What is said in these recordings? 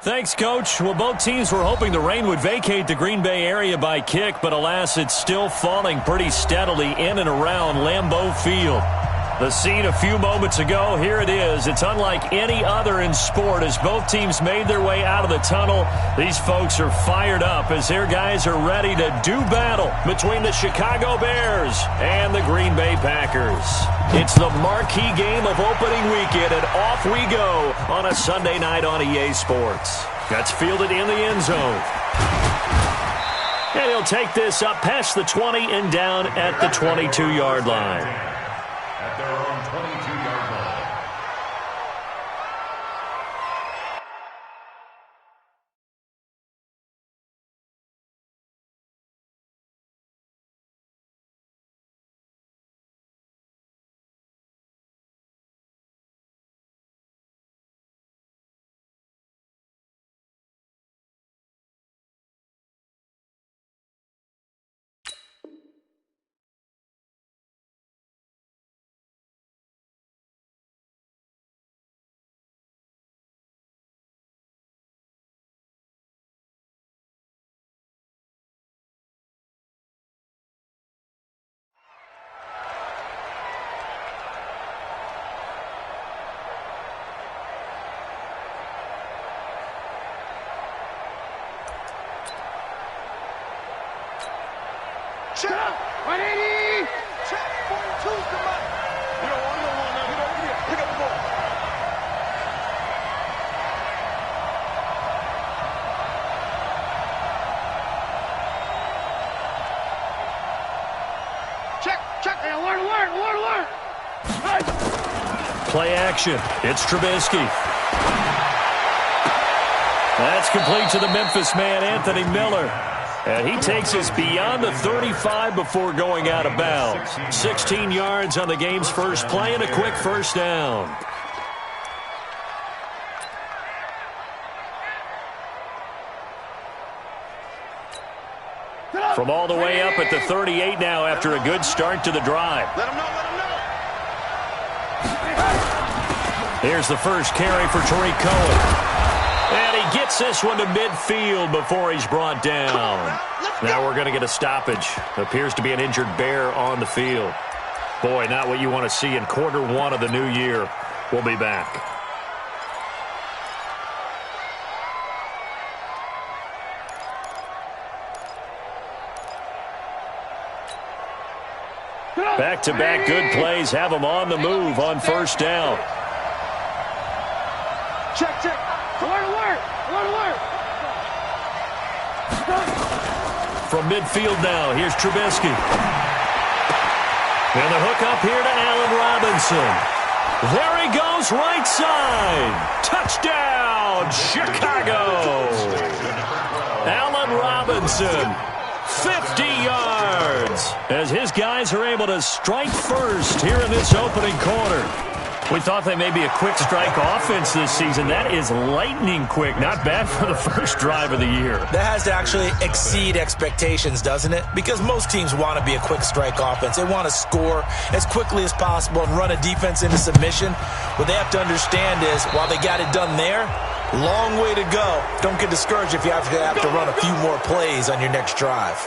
Thanks, Coach. Well, both teams were hoping the rain would vacate the Green Bay area by kick, but alas, it's still falling pretty steadily in and around Lambeau Field. The scene a few moments ago, here it is. It's unlike any other in sport as both teams made their way out of the tunnel. These folks are fired up as their guys are ready to do battle between the Chicago Bears and the Green Bay Packers. It's the marquee game of opening weekend, and off we go on a Sunday night on EA Sports. That's fielded in the end zone. And he'll take this up past the 20 and down at the 22-yard line. At their own 22-yard line. Check! 180! Check! 42's the money! You don't want no one now. Get over here. Pick up the ball. Check! Check! Hey, alert! Hey. Play action. It's Trubisky. That's complete to the Memphis man, Anthony Miller. And he takes us beyond the 35 before going out of bounds. 16 yards on the game's first play and a quick first down. From all the way up at the 38 now after a good start to the drive. Let him know. Here's the first carry for Tariq Cohen. And he gets this one to midfield before he's brought down. Now we're going to get a stoppage. Appears to be an injured Bear on the field. Boy, not what you want to see in quarter one of the new year. We'll be back. Back-to-back good plays have them on the move on first down. Check! Alert! From midfield now, here's Trubisky. And the hook up here to Allen Robinson. There he goes, right side. Touchdown, Chicago. Allen Robinson, 50 yards. As his guys are able to strike first here in this opening quarter. We thought they may be a quick strike offense this season. That is lightning quick. Not bad for the first drive of the year. That has to actually exceed expectations, doesn't it? Because most teams want to be a quick strike offense. They want to score as quickly as possible and run a defense into submission. What they have to understand is, while they got it done there, long way to go. Don't get discouraged if you have to run a few more plays on your next drive.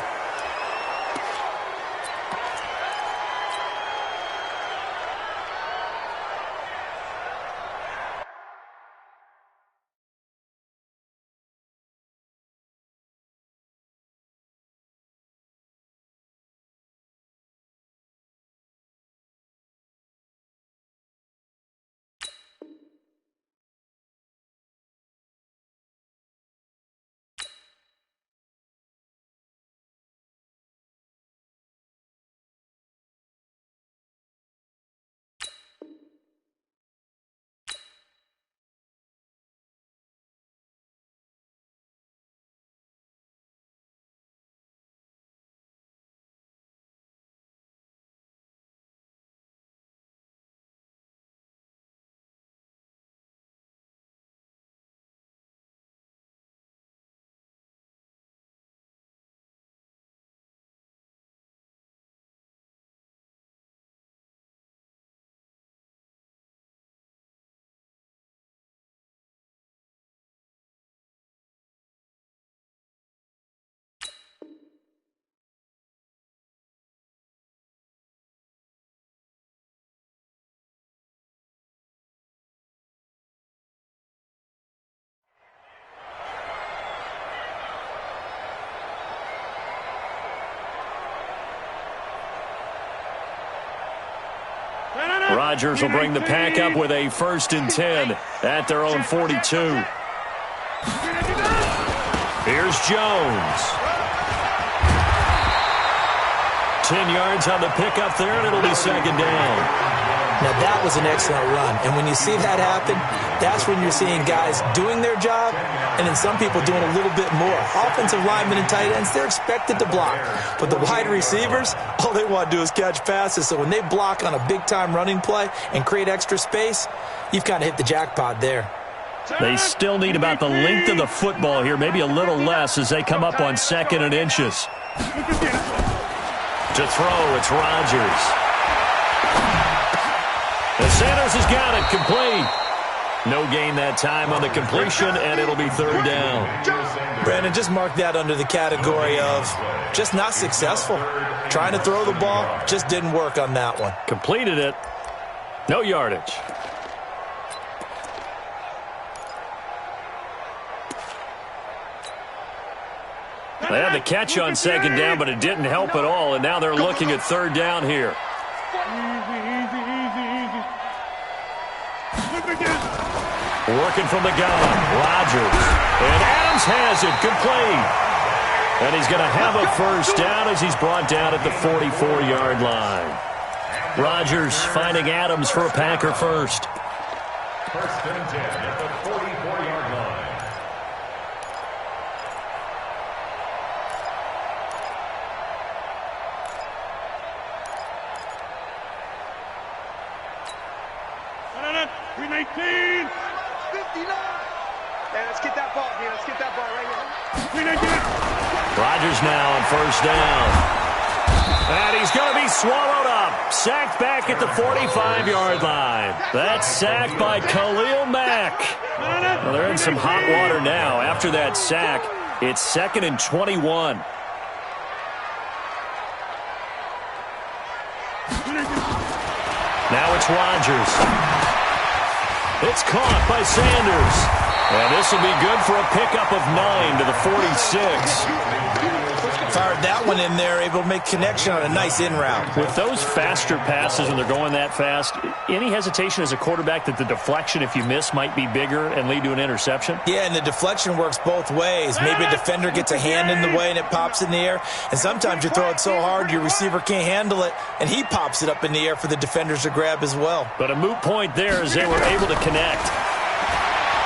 Rodgers will bring the pack up with a 1st and 10 at their own 42. Here's Jones. 10 yards on the pickup there, and it'll be 2nd down. Now, that was an excellent run. And when you see that happen, that's when you're seeing guys doing their job and then some people doing a little bit more. Offensive linemen and tight ends, they're expected to block. But the wide receivers, all they want to do is catch passes. So when they block on a big-time running play and create extra space, you've kind of hit the jackpot there. They still need about the length of the football here, maybe a little less as they come up on 2nd and inches. To throw, it's Rodgers. And Sanders has got it, complete. No gain that time on the completion, and it'll be 3rd down. Brandon, just mark that under the category of just not successful. Trying to throw the ball, just didn't work on that one. Completed it. No yardage. They had the catch on 2nd down, but it didn't help at all, and now they're looking at 3rd down here. Working from the gun, Rodgers. And Adams has it, complete. And he's going to have a 1st down as he's brought down at the 44-yard line. Rodgers finding Adams for a Packer first. 1st and 10 at the 44-yard line. Let's get that ball, man. Let's get that ball right here. Rodgers now on 1st down. And he's going to be swallowed up. Sacked back at the 45-yard line. That's sacked by Khalil Mack. Well, they're in some hot water now. After that sack, it's 2nd and 21. Now it's Rodgers. It's caught by Sanders. And this will be good for a pickup of 9 to the 46. Fired that one in there, able to make connection on a nice in route. With those faster passes and they're going that fast, any hesitation as a quarterback that the deflection, if you miss, might be bigger and lead to an interception? Yeah, and the deflection works both ways. Maybe a defender gets a hand in the way and it pops in the air. And sometimes you throw it so hard your receiver can't handle it, and he pops it up in the air for the defenders to grab as well. But a moot point there as they were able to connect.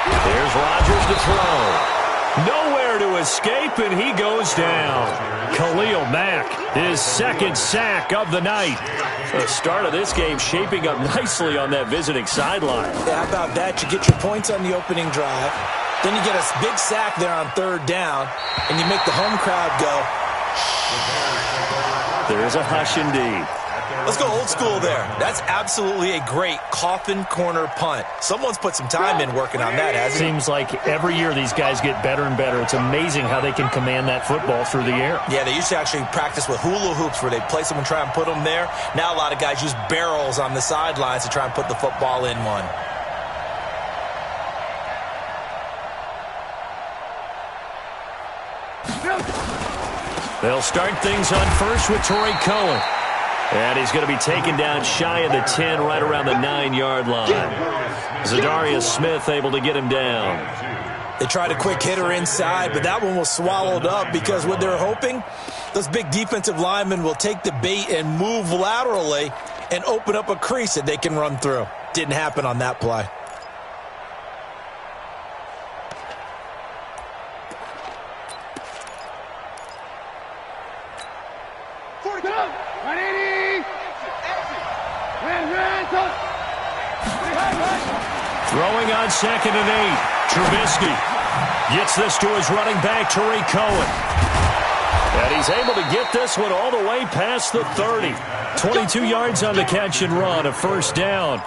There's Rodgers to throw. Nowhere to escape, and he goes down. Khalil Mack, his 2nd sack of the night. The start of this game shaping up nicely on that visiting sideline. Yeah, how about that? You get your points on the opening drive. Then you get a big sack there on 3rd down, and you make the home crowd go. There is a hush indeed. Let's go old school there. That's absolutely a great coffin corner punt. Someone's put some time in working on that, hasn't it? Seems like every year these guys get better and better. It's amazing how they can command that football through the air. Yeah, they used to actually practice with hula hoops where they'd place them and try and put them there. Now a lot of guys use barrels on the sidelines to try and put the football in one. They'll start things on first with Torrey Cohen. And he's going to be taken down shy of the 10, right around the 9-yard line. Zadarius Smith able to get him down. They tried a quick hitter inside, but that one was swallowed up because what they're hoping, those big defensive linemen will take the bait and move laterally and open up a crease that they can run through. Didn't happen on that play. Throwing on 2nd and 8. Trubisky gets this to his running back, Torrey Cohen. And he's able to get this one all the way past the 30. 22 yards on the catch and run, a 1st down.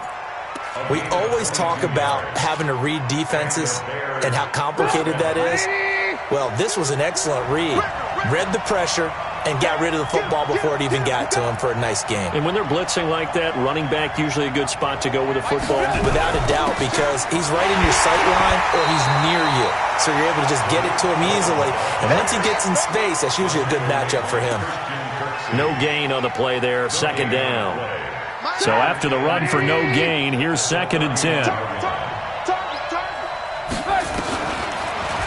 We always talk about having to read defenses and how complicated that is. Well, this was an excellent read. Read the pressure and got rid of the football before it even got to him for a nice game. And when they're blitzing like that, running back usually a good spot to go with the football? Without a doubt, because he's right in your sight line or he's near you. So you're able to just get it to him easily. And once he gets in space, that's usually a good matchup for him. No gain on the play there, 2nd down. So after the run for no gain, here's 2nd and 10.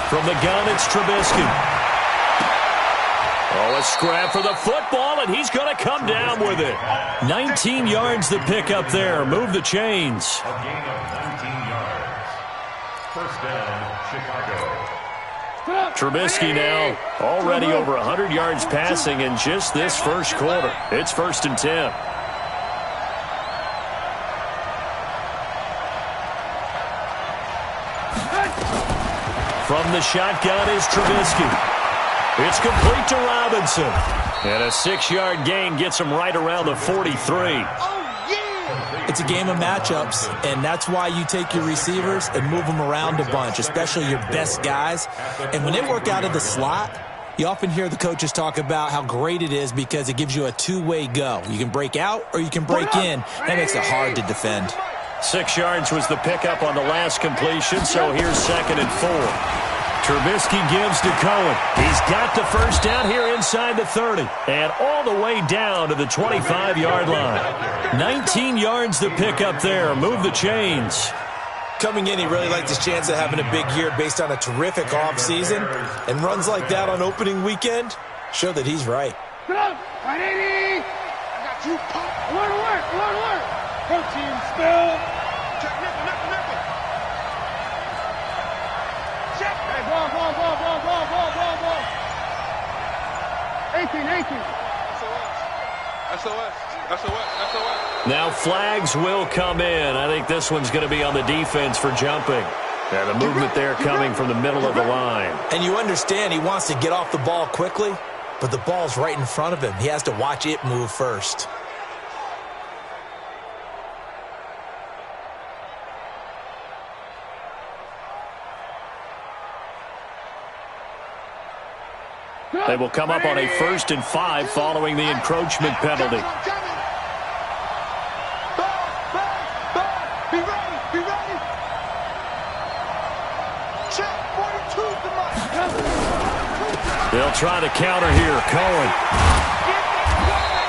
From the gun, it's Trubisky. Oh, a scrap for the football, and he's going to come down with it. 19 yards the pick up there. Move the chains. A gain of 19 yards. First down, Chicago. Trubisky now already over 100 yards passing in just this first quarter. It's 1st and 10. From the shotgun is Trubisky. It's complete to Robinson. And a 6-yard gain gets him right around the 43. It's a game of matchups, and that's why you take your receivers and move them around a bunch, especially your best guys. And when they work out of the slot, you often hear the coaches talk about how great it is because it gives you a two-way go. You can break out or you can break in. That makes it hard to defend. 6 yards was the pickup on the last completion, so here's 2nd and 4. Trubisky gives to Cohen. He's got the first down here inside the 30 and all the way down to the 25-yard line. 19 yards the pickup there. Move the chains. Coming in, he really liked his chance of having a big year based on a terrific offseason. And runs like that on opening weekend show that he's right. Get up! 180! I got you. Alert! Protein spill! Check nipple. Check! Hey, ball. 18. SOS. Now flags will come in. I think this one's going to be on the defense for jumping. And the movement there coming from the middle of the line. And you understand he wants to get off the ball quickly, but the ball's right in front of him. He has to watch it move first. They will come up on a 1st and 5 following the encroachment penalty. Be ready! Check 42, come on! They'll try to counter here. Cohen.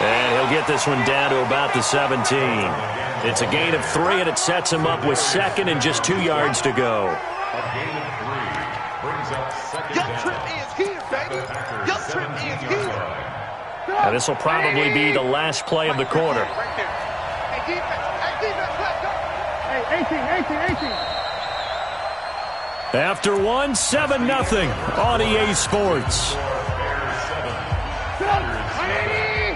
And he'll get this one down to about the 17. It's a gain of 3, and it sets him up with 2nd and just 2 yards to go. A gain of 3 brings up 2nd down. And this will probably be the last play of the quarter. Hey, defense, let's go! Hey, 18. After 7-0 on EA Sports. Get up! 180!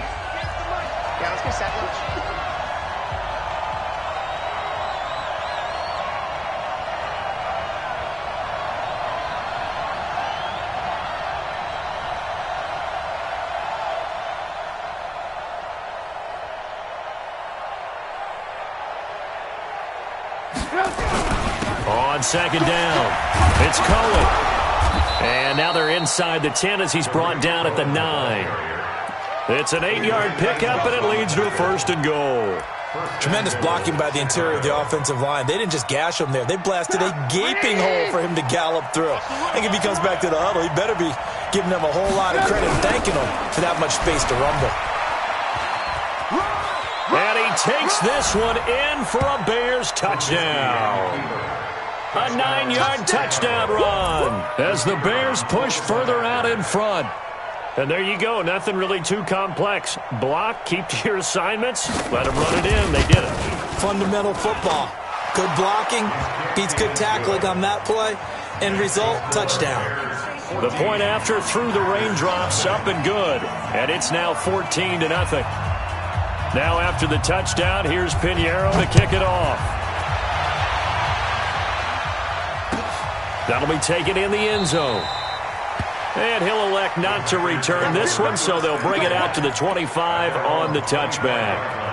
Yeah, let's get set. On 2nd down, it's Cohen. And now they're inside the 10 as he's brought down at the 9. It's an 8-yard pickup, and it leads to a 1st and goal. Tremendous blocking by the interior of the offensive line. They didn't just gash him there. They blasted a gaping hole for him to gallop through. I think if he comes back to the huddle, he better be giving them a whole lot of credit and thanking them for that much space to rumble. And he takes this one in for a Bears touchdown. A 9-yard touchdown run as the Bears push further out in front. And there you go. Nothing really too complex. Block, keep to your assignments, let them run it in. They did it. Fundamental football. Good blocking beats good tackling on that play. End result, touchdown. The point after through the raindrops, up and good. And it's now 14-0. Now after the touchdown, here's Pinheiro to kick it off. That'll be taken in the end zone. And he'll elect not to return this one, so they'll bring it out to the 25 on the touchback.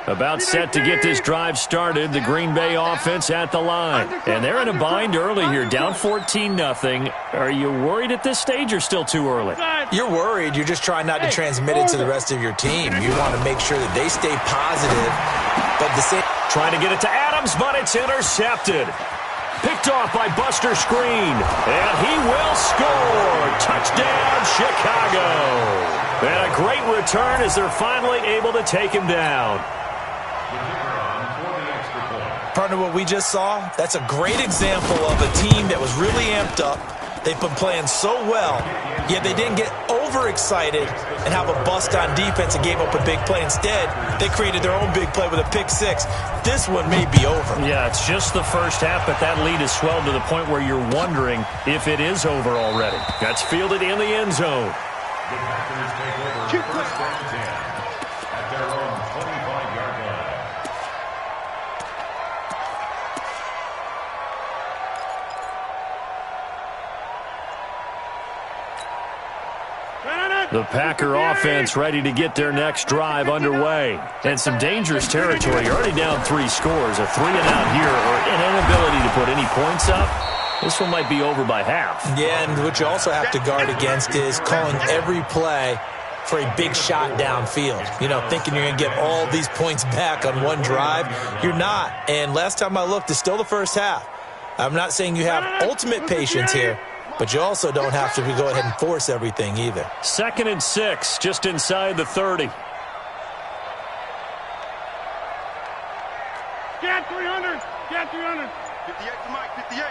About set to get this drive started, the Green Bay offense at the line. And they're in a bind early here, down 14-0. Are you worried at this stage or still too early? You're worried. You're just trying not to transmit it to the rest of your team. You want to make sure that they stay positive. But the same. Trying to get it to Adams, but it's intercepted. Picked off by Buster Screen. And he will score. Touchdown, Chicago. And a great return as they're finally able to take him down. Partner, what we just saw, that's a great example of a team that was really amped up. They've been playing so well, yet they didn't get overexcited and have a bust on defense and gave up a big play. Instead, they created their own big play with a pick six. This one may be over. Yeah, it's just the first half, but that lead has swelled to the point where you're wondering if it is over already. That's fielded in the end zone. The Packers take over first and 10 at their own 25-yard line. The Packer offense ready to get their next drive underway. And some dangerous territory. You're already down 3 scores. A 3-and-out here or an inability to put any points up. This one might be over by half. Yeah, and what you also have to guard against is calling every play for a big shot downfield. You know, thinking you're going to get all these points back on one drive. You're not. And last time I looked, it's still the first half. I'm not saying you have ultimate patience here, but you also don't have to go ahead and force everything either. 2nd and 6, just inside the 30. Get 300. Get 300. 58 to Mike. 58.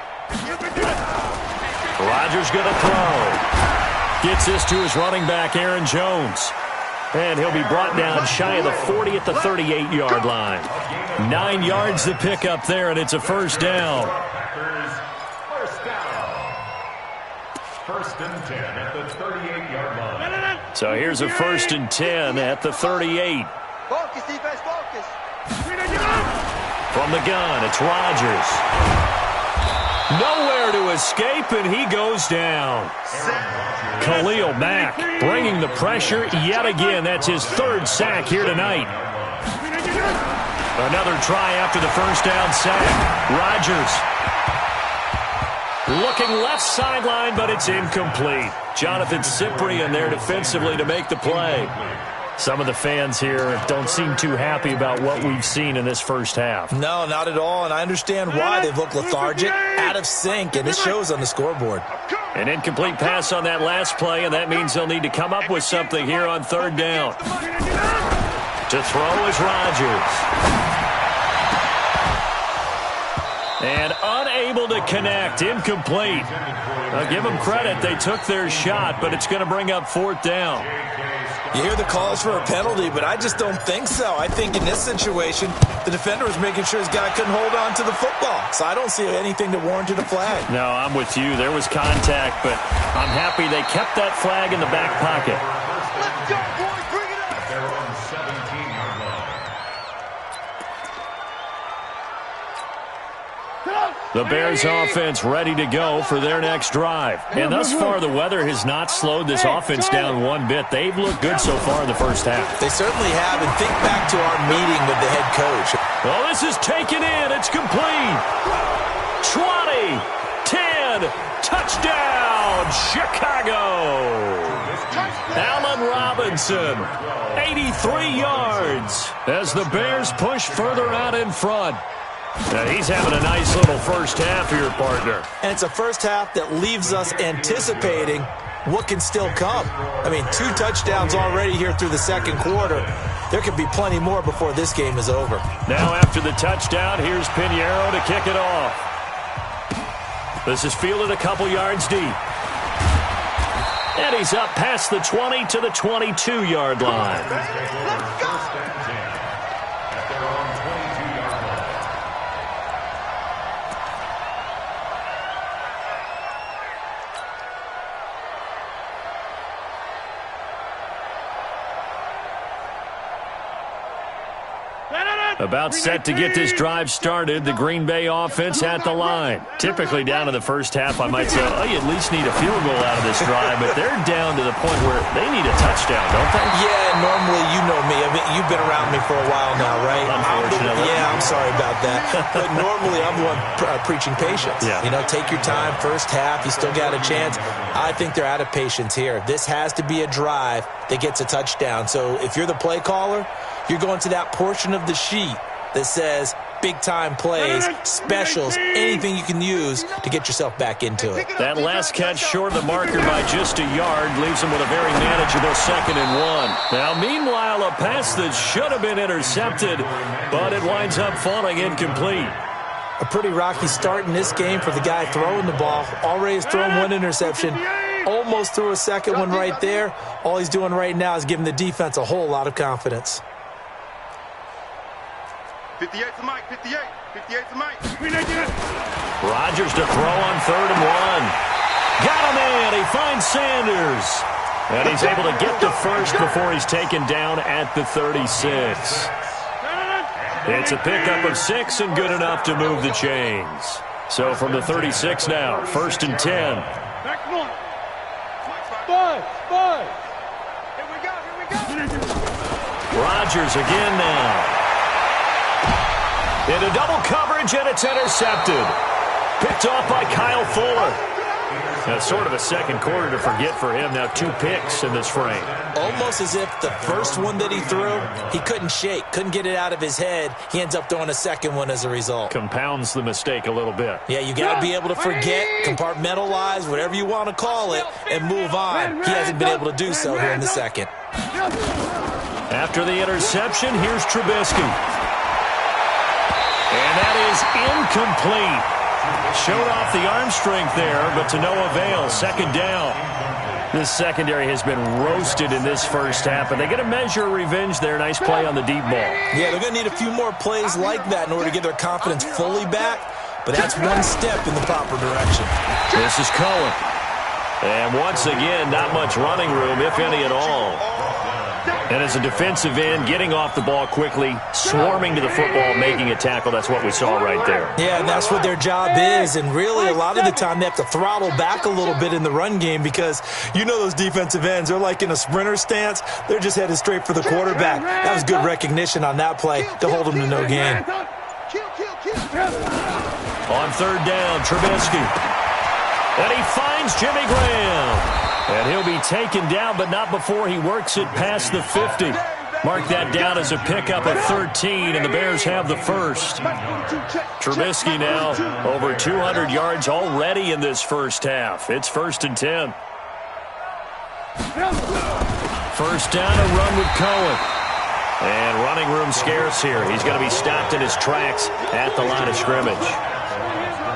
Rodgers going to throw. Gets this to his running back, Aaron Jones. And he'll be brought down shy of the 40 at the 38-yard line. 9 yards to pick up there, and it's a first down. First and 10 at the 38-yard line. So here's a 1st and 10 at the 38. Focus, defense, focus. From the gun, it's Rodgers. Nowhere to escape, and he goes down. Khalil Mack bringing the pressure yet again. That's his 3rd sack here tonight. Another try after the first down sack. Rodgers looking left sideline, but it's incomplete. Jonathan Cyprien there defensively to make the play. Some of the fans here don't seem too happy about what we've seen in this first half. No, not at all, and I understand why. They've looked lethargic, out of sync, and it shows on the scoreboard. An incomplete pass on that last play, and that means they'll need to come up with something here on 3rd down. To throw is Rodgers. And unable to connect, incomplete. I'll give them credit, they took their shot, but it's going to bring up 4th down. You hear the calls for a penalty, but I just don't think so. I think in this situation, the defender was making sure his guy couldn't hold on to the football. So I don't see anything that warranted a flag. No, I'm with you. There was contact, but I'm happy they kept that flag in the back pocket. Let's go, boys. Bring it up. They're on 17-yard line. The Bears offense ready to go for their next drive. And thus far, the weather has not slowed this offense down one bit. They've looked good so far in the first half. They certainly have, and think back to our meeting with the head coach. Well, this is taken in. It's complete. 20, 10, touchdown, Chicago. Allen Robinson, 83 yards as the Bears push further out in front. Now he's having a nice little first half here, partner. And it's a first half that leaves us anticipating what can still come. I mean, 2 touchdowns already here through the second quarter. There could be plenty more before this game is over. Now after the touchdown, here's Pinheiro to kick it off. This is fielded a couple yards deep. And he's up past the 20 to the 22-yard line. Let's go. At their own 22-yard line. About set to get this drive started, the Green Bay offense at the line. Typically down in the first half, I might say, oh, you at least need a field goal out of this drive, but they're down to the point where they need a touchdown, don't they? Yeah, normally, you know me. I you've been around me for a while now, right? Unfortunately. I'm sorry about that. But normally I'm the one preaching patience. Yeah. You know, take your time. First half, you still got a chance. I think they're out of patience here. This has to be a drive that gets a touchdown. So if you're the play caller, you're going to that portion of the sheet that says big-time plays, specials, anything you can use to get yourself back into it. That last catch short of the marker by just a yard leaves him with a very manageable 2nd and 1. Now, meanwhile, a pass that should have been intercepted, but it winds up falling incomplete. A pretty rocky start in this game for the guy throwing the ball. Already has thrown one interception. Almost threw a second one right there. All he's doing right now is giving the defense a whole lot of confidence. 58 to Mike, 58. 58 to Mike. Rodgers to throw on 3rd and 1. Got him in. He finds Sanders. And he's able to get the first before he's taken down at the 36. It's a pickup of 6 and good enough to move the chains. So from the 36 now, 1st and 10. Five. Here we go. Rodgers again now. Into double coverage, and it's intercepted. Picked off by Kyle Fuller. That's sort of a second quarter to forget for him. Now 2 picks in this frame. Almost as if the first one that he threw, he couldn't shake, couldn't get it out of his head. He ends up throwing a second one as a result. Compounds the mistake a little bit. Yeah, you got to be able to forget, compartmentalize, whatever you want to call it, and move on. He hasn't been able to do so here in the second. After the interception, here's Trubisky. And that is incomplete. Showed off the arm strength there, but to no avail. 2nd down. This secondary has been roasted in this first half, but they get a measure of revenge there. Nice play on the deep ball. Yeah, they're going to need a few more plays like that in order to get their confidence fully back, but that's one step in the proper direction. This is Cohen. And once again, not much running room, if any at all. And as a defensive end, getting off the ball quickly, swarming to the football, making a tackle, that's what we saw right there. Yeah, and that's what their job is. And really, a lot of the time, they have to throttle back a little bit in the run game because you know those defensive ends, they're like in a sprinter stance. They're just headed straight for the quarterback. That was good recognition on that play to hold them to no gain. On 3rd down, Trubisky. And he finds Jimmy Graham. And he'll be taken down, but not before he works it past the 50. Mark that down as a pickup at 13, and the Bears have the first. Trubisky now over 200 yards already in this first half. It's 1st and 10. First down, a run with Cohen. And running room scarce here. He's going to be stopped in his tracks at the line of scrimmage.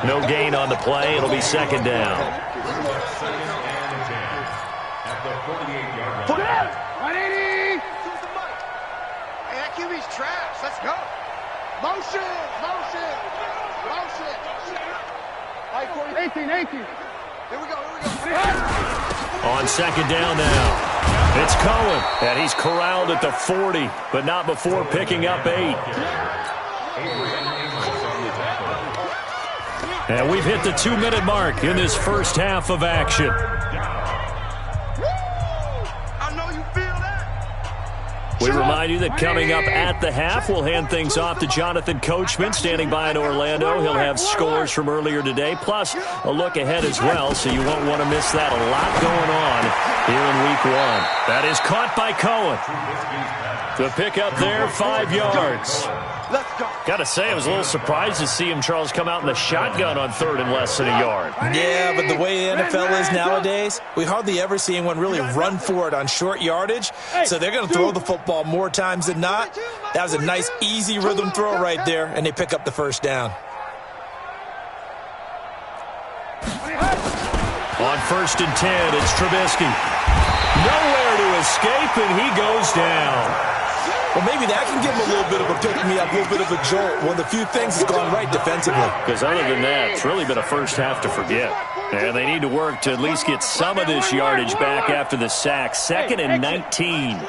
No gain on the play. It'll be 2nd down. Let's go. Motion. 18. Here we go. On 2nd down now. It's Cohen, and he's corralled at the 40, but not before picking up 8. And we've hit the 2-minute mark in this first half of action. We remind you that coming up at the half, we'll hand things off to Jonathan Coachman, standing by in Orlando. He'll have scores from earlier today, plus a look ahead as well, so you won't want to miss that. A lot going on here in Week 1. That is caught by Cohen. The pickup there, 5 yards. Got to say, I was a little surprised to see him, Charles, come out in the shotgun on 3rd and less than a yard. Yeah, but the way the NFL is nowadays, we hardly ever see anyone really run for it on short yardage. So they're going to throw the football more times than not. That was a nice, easy rhythm throw right there, and they pick up the first down. On 1st and 10, it's Trubisky. Nowhere to escape, and he goes down. Well, maybe that can give him a little bit of a pick-me-up, a little bit of a jolt. One of the few things that's gone right defensively. Because other than that, it's really been a first half to forget. And they need to work to at least get some of this yardage back after the sack. 2nd and 19.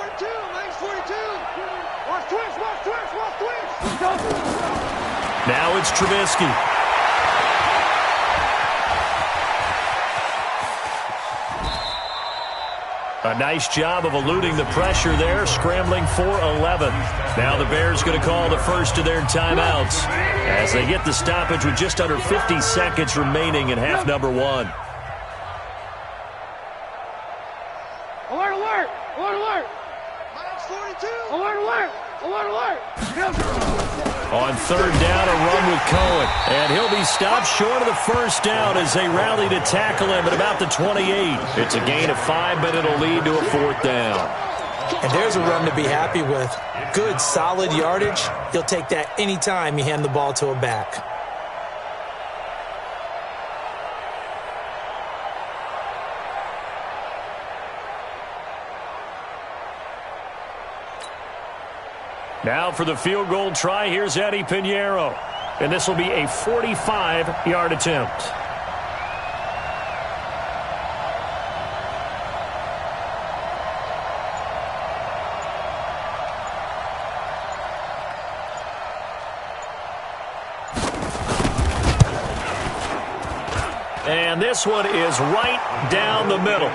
Now it's Trubisky. A nice job of eluding the pressure there, scrambling for 11. Now the Bears going to call the first of their timeouts as they get the stoppage with just under 50 seconds remaining in half number one. Alert, alert! Alert, alert! Minus 42! Alert, alert! Alert, alert! On third down, a run with Cohen. And he'll be stopped short of the first down as they rally to tackle him at about the 28. It's a gain of 5, but it'll lead to a fourth down. And there's a run to be happy with. Good, solid yardage. He'll take that anytime you hand the ball to a back. Now for the field goal try, here's Eddie Pinheiro. And this will be a 45-yard attempt. And this one is right down the middle.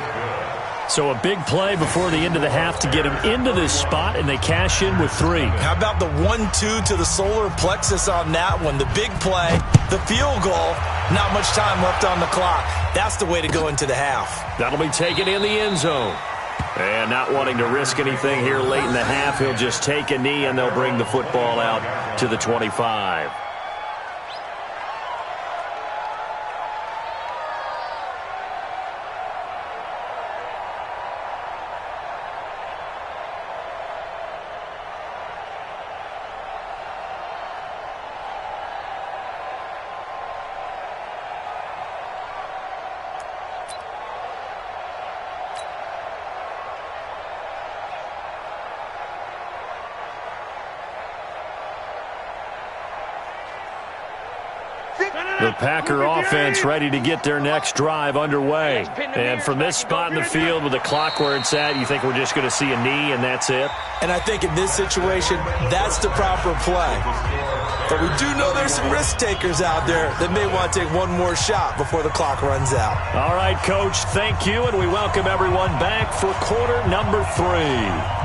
So a big play before the end of the half to get him into this spot, and they cash in with 3. How about the 1-2 to the solar plexus on that one? The big play, the field goal, not much time left on the clock. That's the way to go into the half. That'll be taken in the end zone. And not wanting to risk anything here late in the half, he'll just take a knee, and they'll bring the football out to the 25. The Packer offense ready to get their next drive underway. And from this spot in the field with the clock where it's at, you think we're just going to see a knee and that's it? And I think in this situation, that's the proper play. But we do know there's some risk takers out there that may want to take one more shot before the clock runs out. All right, Coach, thank you, and we welcome everyone back for quarter number 3.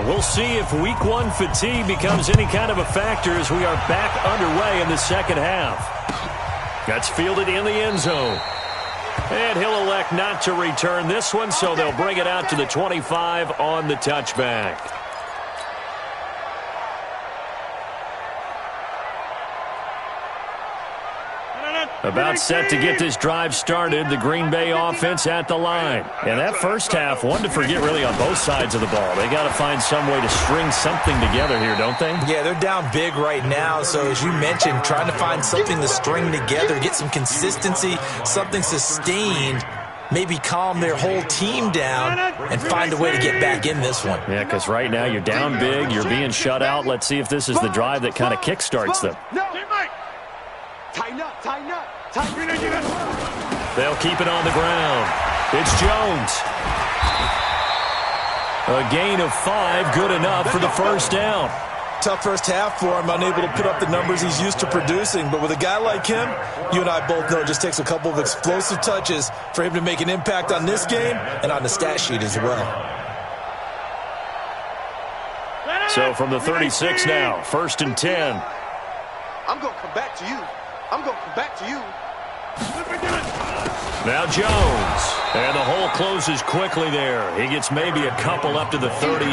We'll see if week 1 fatigue becomes any kind of a factor as we are back underway in the second half. That's fielded in the end zone. And he'll elect not to return this one, so they'll bring it out to the 25 on the touchback. About set to get this drive started, the Green Bay offense at the line. And that first half, one to forget really on both sides of the ball. They got to find some way to string something together here, don't they? Yeah, they're down big right now. So as you mentioned, trying to find something to string together, get some consistency, something sustained, maybe calm their whole team down and find a way to get back in this one. Yeah, because right now you're down big, you're being shut out. Let's see if this is the drive that kind of kickstarts them. Tighten up, tighten up. They'll keep it on the ground. It's Jones. A gain of 5, good enough for the first down. Tough first half for him, unable to put up the numbers he's used to producing. But with a guy like him, you and I both know it just takes a couple of explosive touches for him to make an impact on this game and on the stat sheet as well. So from the 36 now, 1st and 10. I'm going to come back to you. I'm going to come back to you. Now Jones. And the hole closes quickly there. He gets maybe a couple up to the 38.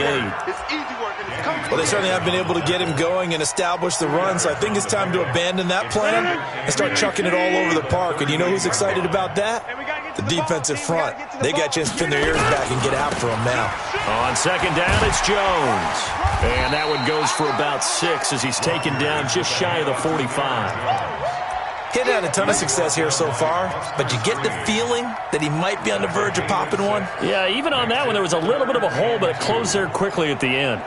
It's easy work and it's coming. Well, they certainly have been able to get him going and establish the run, so I think it's time to abandon that plan and start chucking it all over the park. And you know who's excited about that? The defensive front. They got a chance to pin their ears back and get after him now. On second down, it's Jones. And that one goes for about 6 as he's taken down just shy of the 45. He's had a ton of success here so far, but you get the feeling that he might be on the verge of popping one. Yeah, even on that one, there was a little bit of a hole, but it closed there quickly at the end.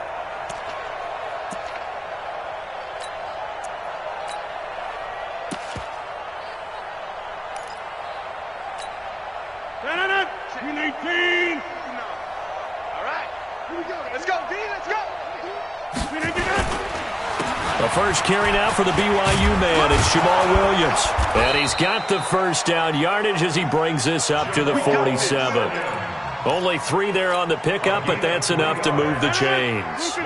The first carry now for the BYU man. It's Jamal Williams. And he's got the first down yardage as he brings this up to the 47. Only 3 there on the pickup, but that's enough to move the chains.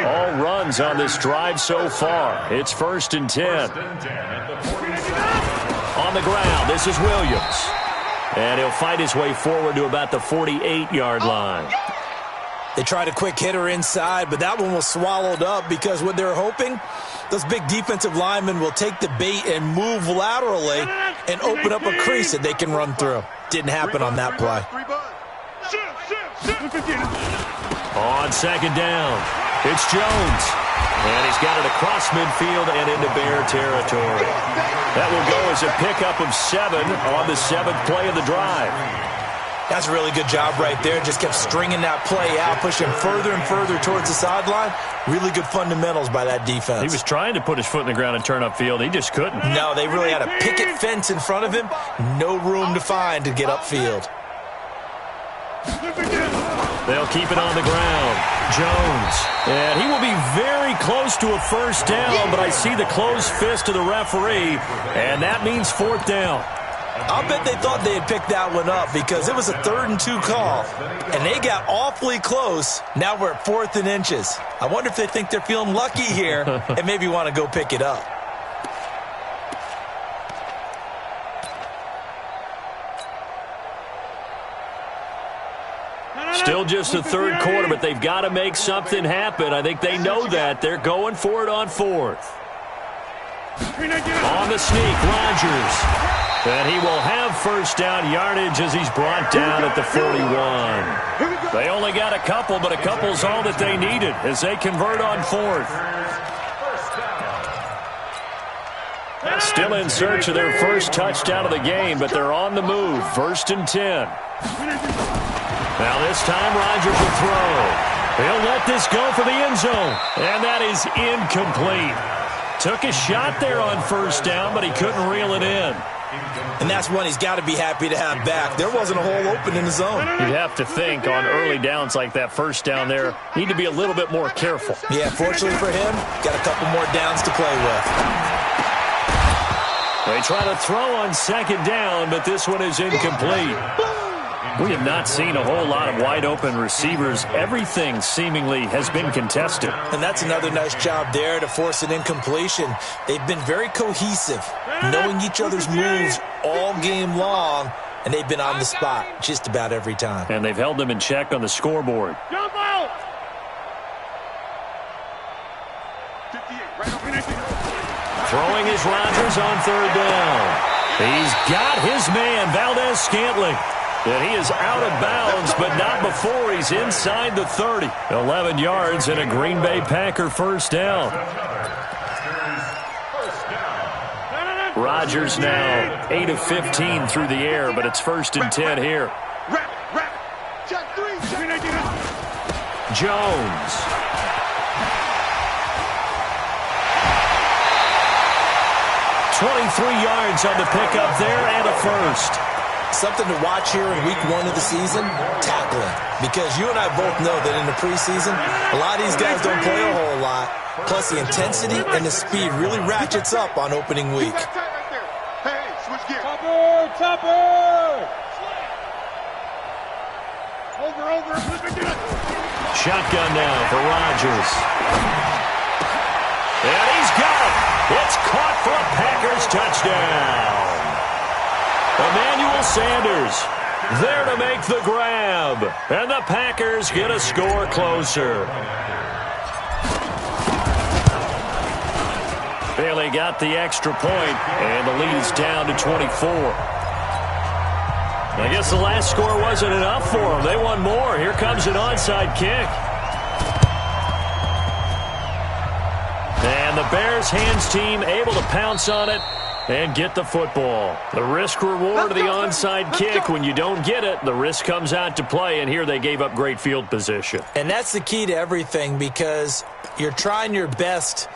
All runs on this drive so far. It's 1st and 10. On the ground, this is Williams. And he'll fight his way forward to about the 48-yard line. They tried a quick hitter inside, but that one was swallowed up because what they're hoping, those big defensive linemen will take the bait and move laterally and open up a crease that they can run through. Didn't happen on that play. On 2nd down, it's Jones. And he's got it across midfield and into Bear territory. That will go as a pickup of 7 on the 7th play of the drive. That's a really good job right there. Just kept stringing that play out, pushing further and further towards the sideline. Really good fundamentals by that defense. He was trying to put his foot in the ground and turn upfield. He just couldn't. No, they really had a picket fence in front of him. No room to find to get upfield. They'll keep it on the ground. Jones. And he will be very close to a first down, but I see the closed fist of the referee, and that means 4th down. I'll bet they thought they had picked that one up because it was a 3rd and 2 call, and they got awfully close. Now we're at 4th and inches. I wonder if they think they're feeling lucky here and maybe want to go pick it up. Still just the 3rd quarter, but they've got to make something happen. I think they know that. They're going for it on 4th. On the sneak, Rodgers. And he will have first down yardage as he's brought down at the 41. They only got a couple, but a couple's all that they needed as they convert on 4th. Still in search of their first touchdown of the game, but they're on the move. 1st and 10. Now this time Rodgers will throw. He'll let this go for the end zone. And that is incomplete. Took a shot there on first down, but he couldn't reel it in. And that's one he's got to be happy to have back. There wasn't a hole open in the zone. You'd have to think on early downs like that first down there, need to be a little bit more careful. Yeah, fortunately for him, got a couple more downs to play with. They try to throw on 2nd down, but this one is incomplete. We have not seen a whole lot of wide-open receivers. Everything seemingly has been contested. And that's another nice job there to force an incompletion. They've been very cohesive, knowing each other's moves all game long, and they've been on the spot just about every time. And they've held them in check on the scoreboard. Jump out! Throwing is Rodgers on 3rd down. He's got his man, Valdez-Scantling. And he is out of bounds, but not before he's inside the 30. 11 yards and a Green Bay Packer first down. Rodgers now 8 of 15 through the air, but it's 1st and 10 here. Jones. $23 yards on the pickup there and a first. Something to watch here in week 1 of the season, tackling. Because you and I both know that in the preseason, a lot of these guys don't play a whole lot. Plus the intensity and the speed really ratchets up on opening week. Topper! Over. Shotgun now for Rodgers. And he's got it. It's caught for a Packers touchdown. Emmanuel Sanders there to make the grab. And the Packers get a score closer. Bailey got the extra point, and the lead's down to 24. I guess the last score wasn't enough for them. They want more. Here comes an onside kick. And the Bears hands team able to pounce on it and get the football. The risk reward of the onside kick. When you don't get it, the risk comes out to play, and here they gave up great field position. And that's the key to everything, because you're trying your best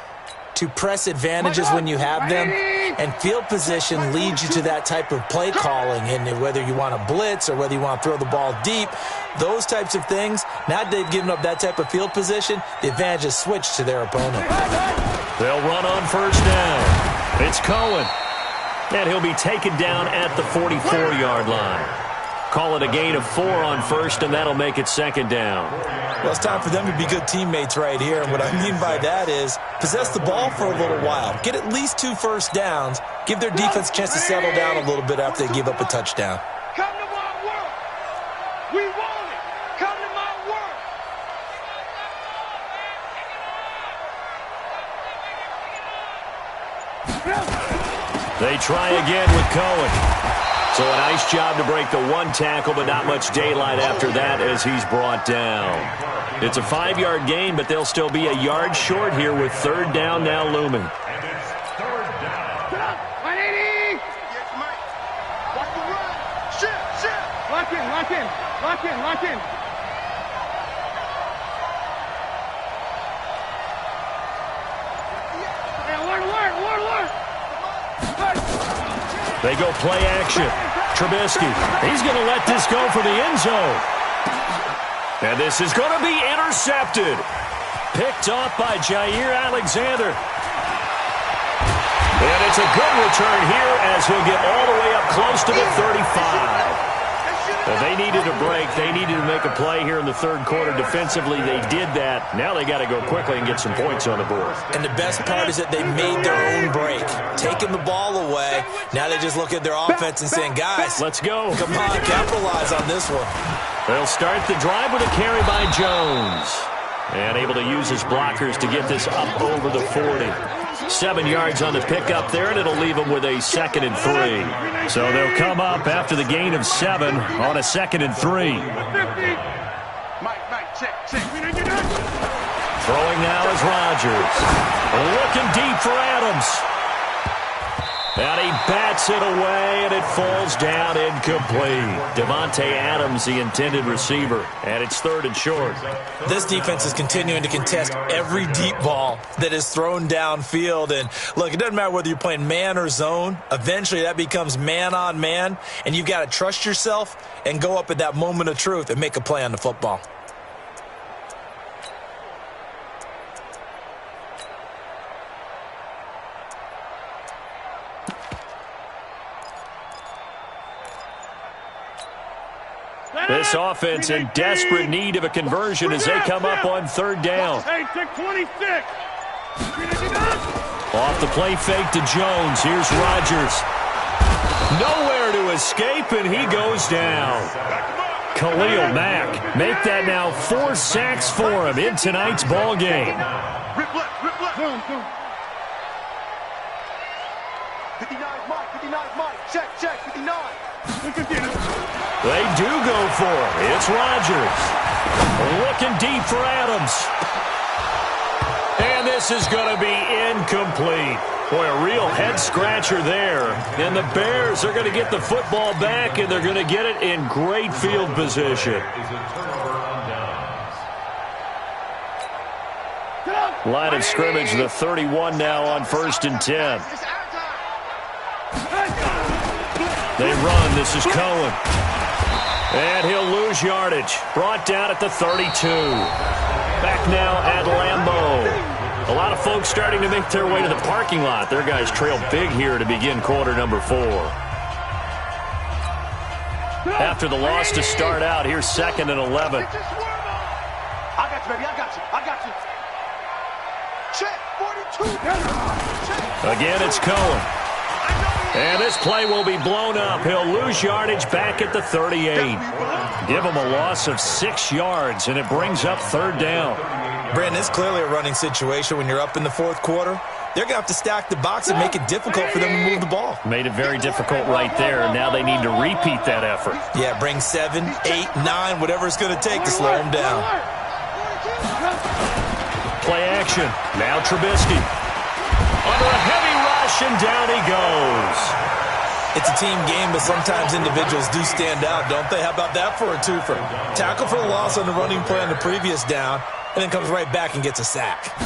to press advantages when you have them, and field position leads you to that type of play calling. And whether you want to blitz or whether you want to throw the ball deep, those types of things, now that they've given up that type of field position, the advantage is switched to their opponent. They'll run on first down. It's Cohen. And he'll be taken down at the 44-yard line. Call it a gain of 4 on first, and that'll make it second down. Well, it's time for them to be good teammates right here. And what I mean by that is possess the ball for a little while. Get at least 2 first downs. Give their defense a chance to settle down a little bit after they give up a touchdown. Come to my work. We want it. Come to my work. They try again with Cohen. So a nice job to break the 1 tackle, but not much daylight after that as he's brought down. It's a 5-yard gain, but they'll still be a yard short here with third down now looming. And it's third down. 180. Yes, Mike. Watch the run. Shift. Lock in. Alert. They go play action. Trubisky, he's going to let this go for the end zone. And this is going to be intercepted. Picked off by Jair Alexander. And it's a good return here as he'll get all the way up close to the 35. They needed a break. They needed to make a play here in the third quarter. Defensively, they did that. Now they got to go quickly and get some points on the board. And the best part is that they made their own break. Taking the ball away. Now they just look at their offense and saying, guys, let's go. Come on, capitalize on this one. They'll start the drive with a carry by Jones. And able to use his blockers to get this up over the 40. 7 yards on the pickup there, and it'll leave them with a 2nd and 3. So they'll come up after the gain of 7 on a 2nd and 3. Mike, check. Throwing now is Rodgers. Looking deep for Adams. And he bats it away, and it falls down incomplete. Devontae Adams, the intended receiver, and it's 3rd and short. This defense is continuing to contest every deep ball that is thrown downfield. And, look, it doesn't matter whether you're playing man or zone. Eventually, that becomes man-on-man, and you've got to trust yourself and go up at that moment of truth and make a play on the football. This offense in desperate need of a conversion as they come up on 3rd down. Hey, check 26. Off the play fake to Jones. Here's Rodgers. Nowhere to escape, and he goes down. Khalil Mack make that now 4 sacks for him in tonight's ball game. Rip left. 59 Mike. Check, 59. They do go for it. It's Rodgers. Looking deep for Adams. And this is going to be incomplete. Boy, a real head-scratcher there. And the Bears are going to get the football back, and they're going to get it in great field position. Line of scrimmage, the 31 now on 1st and 10. They run. This is Cohen. And he'll lose yardage. Brought down at the 32. Back now at Lambeau. A lot of folks starting to make their way to the parking lot. Their guys trail big here to begin quarter number 4. After the loss to start out, here's 2nd and 11. I got you, baby. I got you. Check, 42. Again, it's Cohen. And this play will be blown up. He'll lose yardage back at the 38. Give him a loss of 6 yards, and it brings up 3rd down. Brandon, it's clearly a running situation when you're up in the 4th quarter. They're going to have to stack the box and make it difficult for them to move the ball. Made it very difficult right there. Now they need to repeat that effort. Yeah, bring 7, 8, 9, whatever it's going to take to slow them down. Play action. Now Trubisky. Under a heavy rush, and down he goes. It's a team game, but sometimes individuals do stand out, don't they? How about that for a twofer? Tackle for the loss on the running play on the previous down, and then comes right back and gets a sack.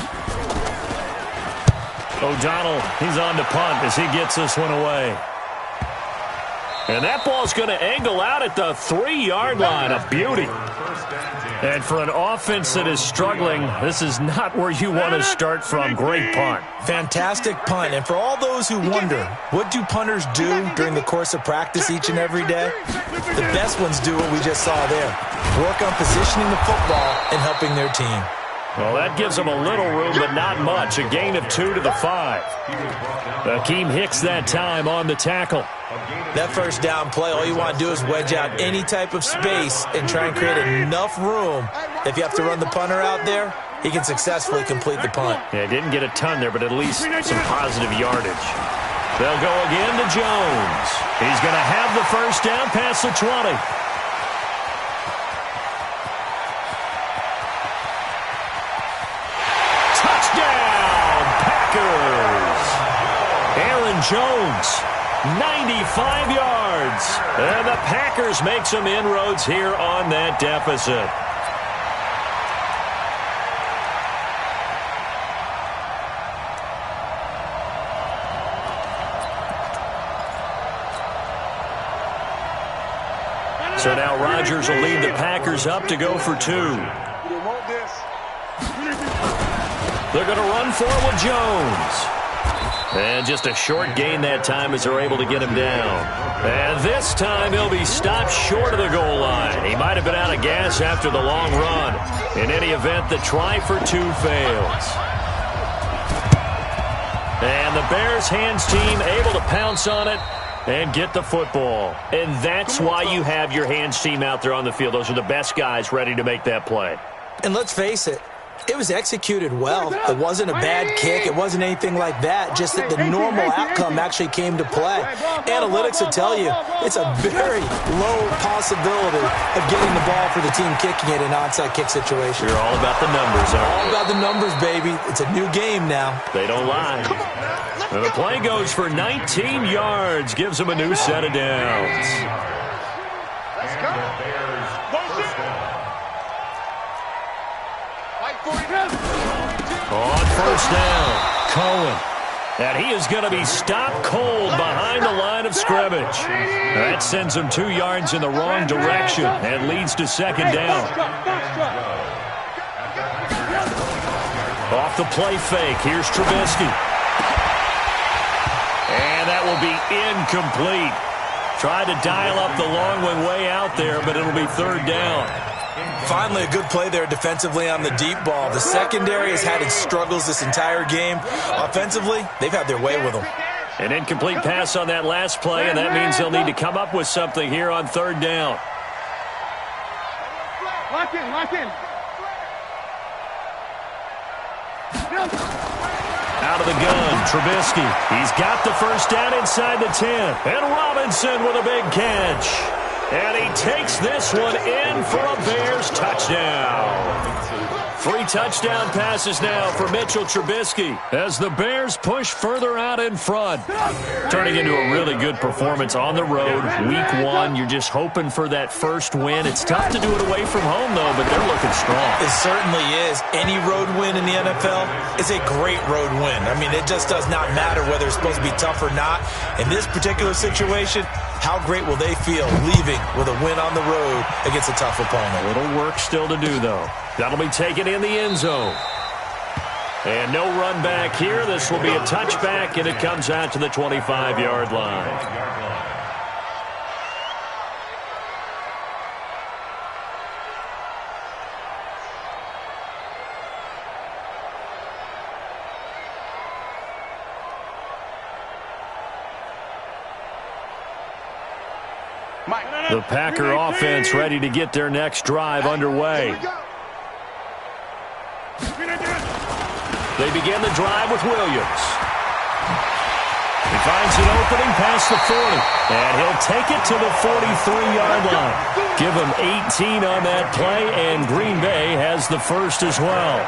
O'Donnell, he's on to punt as he gets this one away. And that ball's going to angle out at the 3-yard line. A beauty. And for an offense that is struggling, this is not where you want to start from. Great punt. Fantastic punt. And for all those who wonder, what do punters do during the course of practice each and every day? The best ones do what we just saw there. Work on positioning the football and helping their team. Well, that gives them a little room, but not much. A gain of 2 to the 5. Akeem Hicks that time on the tackle. That first down play, all you want to do is wedge out any type of space and try and create enough room. If you have to run the punter out there, he can successfully complete the punt. Yeah, didn't get a ton there, but at least some positive yardage. They'll go again to Jones. He's going to have the first down past the 20. Touchdown, Packers! Aaron Jones, 95 yards. And the Packers make some inroads here on that deficit. So now Rodgers will lead the Packers up to go for 2. They're going to run for it with Jones. And just a short gain that time as they're able to get him down. And this time he'll be stopped short of the goal line. He might have been out of gas after the long run. In any event, the try for 2 fails. And the Bears hands team able to pounce on it and get the football. And that's why you have your hands team out there on the field. Those are the best guys ready to make that play. And let's face it, it was executed well. It wasn't a bad kick. It wasn't anything like that. Just that the normal outcome actually came to play. Analytics will tell you it's a very low possibility of getting the ball for the team kicking it in an onside kick situation. You're all about the numbers, aren't you? All about the numbers, baby. It's a new game now. They don't lie. And the play goes for 19 yards. Gives them a new set of downs. Let's go. On first down, Cohen. And he is going to be stopped cold behind the line of scrimmage. That sends him 2 yards in the wrong direction and leads to second down. Off the play fake, here's Trubisky. And that will be incomplete. Tried to dial up the long one way out there, but it'll be third down. Finally, a good play there defensively on the deep ball. The secondary has had its struggles this entire game. Offensively, they've had their way with them. An incomplete pass on that last play, and that means they'll need to come up with something here on third down. Lock in, lock in. Out of the gun, Trubisky. He's got the first down inside the 10. And Robinson with a big catch. And he takes this one in for a Bears touchdown. 3 touchdown passes now for Mitchell Trubisky as the Bears push further out in front. Turning into a really good performance on the road. Week 1, you're just hoping for that first win. It's tough to do it away from home, though, but they're looking strong. It certainly is. Any road win in the NFL is a great road win. I mean, it just does not matter whether it's supposed to be tough or not. In this particular situation, how great will they feel leaving with a win on the road against a tough opponent? A little work still to do, though. That'll be taken in the end zone. And no run back here. This will be a touchback, and it comes out to the 25-yard line. The Packer offense ready to get their next drive underway. They begin the drive with Williams. He finds an opening past the 40, and he'll take it to the 43-yard line. Give him 18 on that play, and Green Bay has the first as well.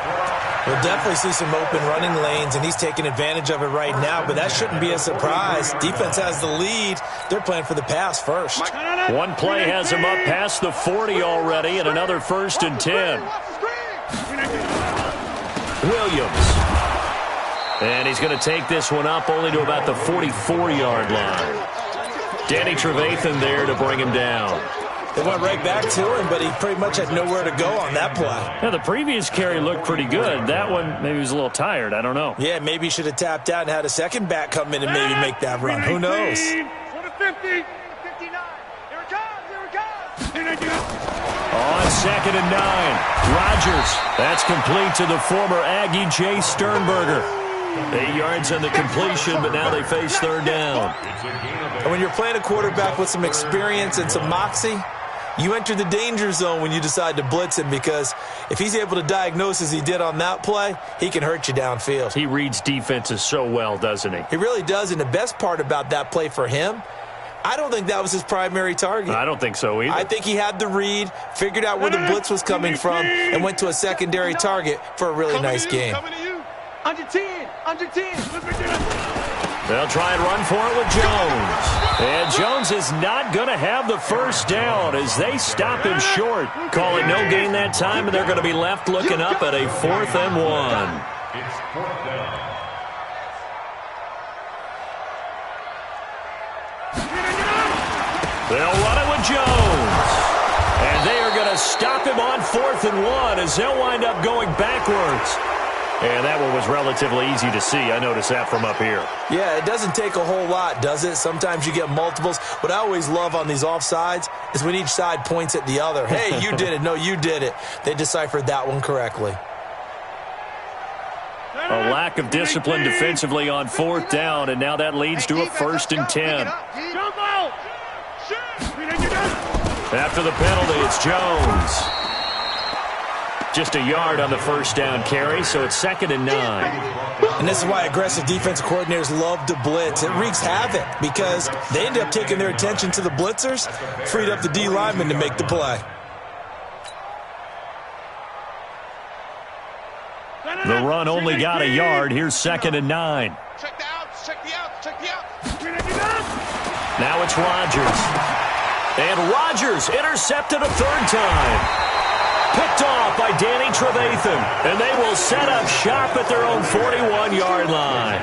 We'll definitely see some open running lanes, and he's taking advantage of it right now, but that shouldn't be a surprise. Defense has the lead. They're playing for the pass first. One play has him up past the 40 already, and another 1st and 10. Williams. And he's going to take this one up only to about the 44-yard line. Danny Trevathan there to bring him down. They went right back to him, but he pretty much had nowhere to go on that play. Yeah, the previous carry looked pretty good. That one, maybe he was a little tired. I don't know. Yeah, maybe he should have tapped out and had a second back come in and maybe make that run. Who knows? 50, 59. Here it comes. On 2nd and 9, Rodgers. That's complete to the former Aggie Jay Sternberger. 8 yards on the completion, but now they face third down. And when you're playing a quarterback with some experience and some moxie, you enter the danger zone when you decide to blitz him, because if he's able to diagnose as he did on that play, he can hurt you downfield. He reads defenses so well, doesn't he? He really does, and the best part about that play for him, I don't think that was his primary target. I don't think so either. I think he had the read, figured out where the blitz was coming from, and went to a secondary target for a really nice game. Under 10. They'll try and run for it with Jones. And Jones is not going to have the first down as they stop him short. Call it no gain that time, and they're going to be left looking up at a 4th and 1. It's 4th down. They'll run it with Jones. And they are going to stop him on 4th and 1 as they'll wind up going backwards. And that one was relatively easy to see. I noticed that from up here. Yeah, it doesn't take a whole lot, does it? Sometimes you get multiples. What I always love on these offsides is when each side points at the other. Hey, you did it. No, you did it. They deciphered that one correctly. A lack of discipline defensively on 4th down, and now that leads to a 1st and 10. After the penalty, it's Jones. Just a yard on the first down carry, so it's 2nd and 9. And this is why aggressive defensive coordinators love to blitz. It wreaks havoc because they end up taking their attention to the blitzers, freed up the D lineman to make the play. The run only got a yard. Here's 2nd and 9. Check the outs. Now it's Rodgers. And Rodgers intercepted a 3rd time. Picked off by Danny Trevathan. And they will set up shop at their own 41-yard line.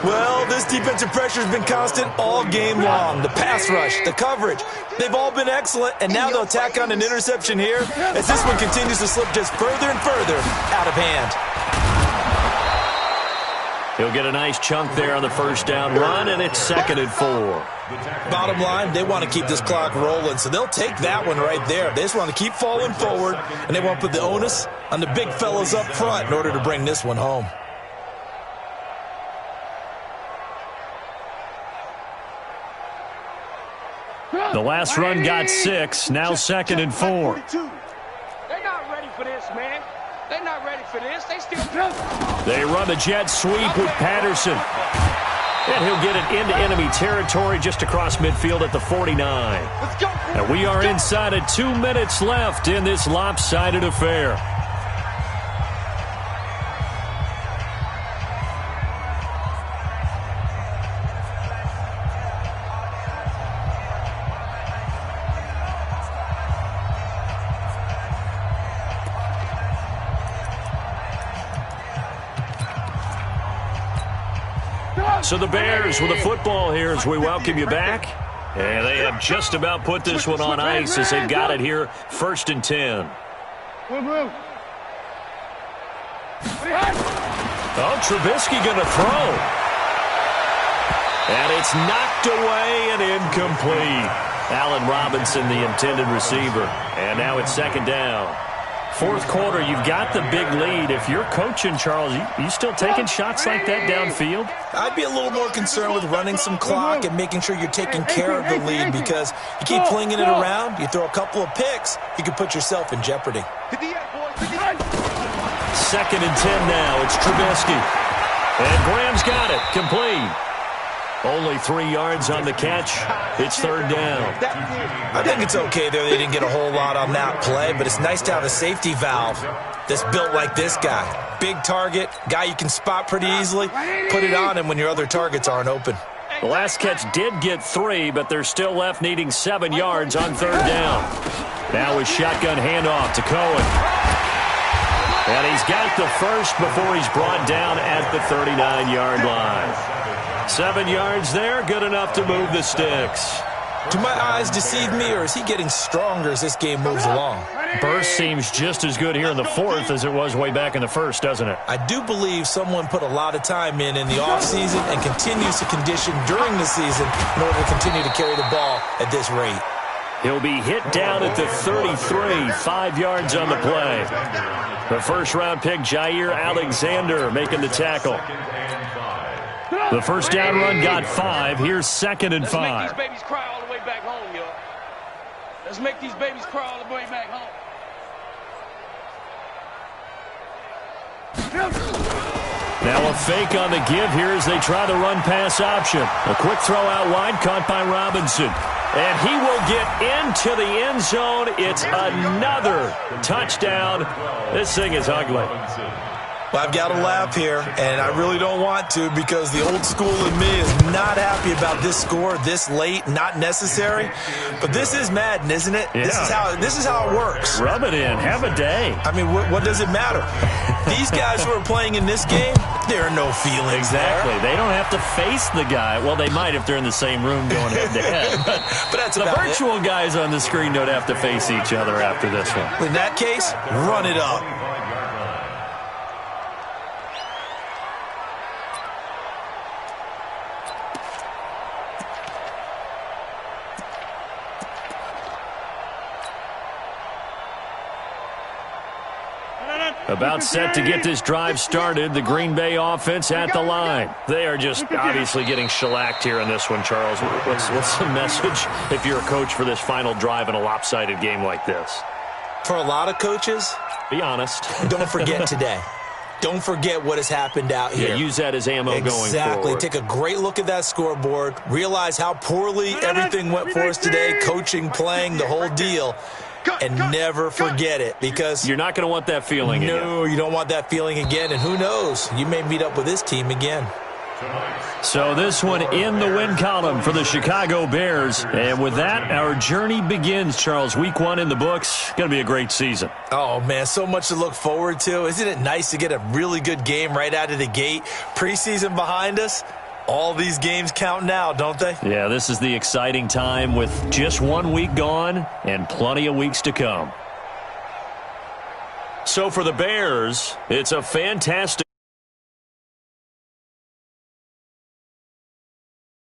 Well, this defensive pressure has been constant all game long. The pass rush, the coverage, they've all been excellent. And now they'll tack on an interception here as this one continues to slip just further and further out of hand. He'll get a nice chunk there on the first down run, and it's 2nd and 4. Bottom line, they want to keep this clock rolling, so they'll take that one right there. They just want to keep falling forward, and they want to put the onus on the big fellas up front in order to bring this one home. The last run got 6, now 2nd and 4. They're not ready for this, man. They're not ready for this. They still They run the jet sweep with Patterson. And he'll get it into enemy territory just across midfield at the 49. Let's go. And we are inside of 2 minutes left in this lopsided affair. So the Bears with the football here as we welcome you back. And they have just about put this one on ice as they got it here, 1st and 10. Oh, Trubisky going to throw. And it's knocked away and incomplete. Allen Robinson, the intended receiver. And now it's 2nd down. 4th quarter, you've got the big lead. If you're coaching, Charles, you still taking shots like that downfield? I'd be a little more concerned with running some clock and making sure you're taking care of the lead, because you keep flinging it around, you throw a couple of picks, you can put yourself in jeopardy. 2nd and 10 now. It's Trubisky. And Graham's got it. Complete. Only 3 yards on the catch. It's 3rd down. I think it's okay there. They didn't get a whole lot on that play, but it's nice to have a safety valve that's built like this guy. Big target, guy you can spot pretty easily. Put it on him when your other targets aren't open. The last catch did get 3, but they're still left needing 7 yards on 3rd down. Now a shotgun handoff to Cohen. And he's got the first before he's brought down at the 39-yard line. 7 yards there, good enough to move the sticks. Do my eyes deceive me, or is he getting stronger as this game moves along? Burst seems just as good here in the fourth as it was way back in the first, doesn't it? I do believe someone put a lot of time in the offseason and continues to condition during the season in order to continue to carry the ball at this rate. He'll be hit down at the 33, 5 yards on the play. The first-round pick, Jair Alexander, making the tackle. The first down run got 5. Here's 2nd and 5. Let's make these babies cry all the way back home, y'all. Let's make these babies cry all the way back home. Now a fake on the give here as they try the run-pass option. A quick throw out wide, caught by Robinson. And he will get into the end zone. It's another touchdown. This thing is ugly. Well, I've got to laugh here, and I really don't want to because the old school in me is not happy about this score this late, not necessary. But this is Madden, isn't it? Yeah. This is how it works. Rub it in. Have a day. I mean, what does it matter? These guys who are playing in this game, there are no feelings. Exactly. There. They don't have to face the guy. Well, they might if they're in the same room going head-to-head. But that's the about virtual guys on the screen don't have to face each other after this one. In that case, run it up. About set to get this drive started, the Green Bay offense at the line. They are just obviously getting shellacked here in this one, Charles. What's the message if you're a coach for this final drive in a lopsided game like this? For a lot of coaches, be honest. Don't forget today. Don't forget what has happened out here. Yeah, use that as ammo going forward. Exactly. Take a great look at that scoreboard. Realize how poorly everything went for us today. Coaching, playing, the whole deal. And never forget it because you're not going to want that feeling again. No, you don't want that feeling again. And who knows? You may meet up with this team again. So this one in the win column for the Chicago Bears. And with that, our journey begins, Charles. Week 1 in the books. Going to be a great season. Oh, man, so much to look forward to. Isn't it nice to get a really good game right out of the gate? Preseason behind us. All these games count now, don't they? Yeah, this is the exciting time with just 1 week gone and plenty of weeks to come. So for the Bears, it's a fantastic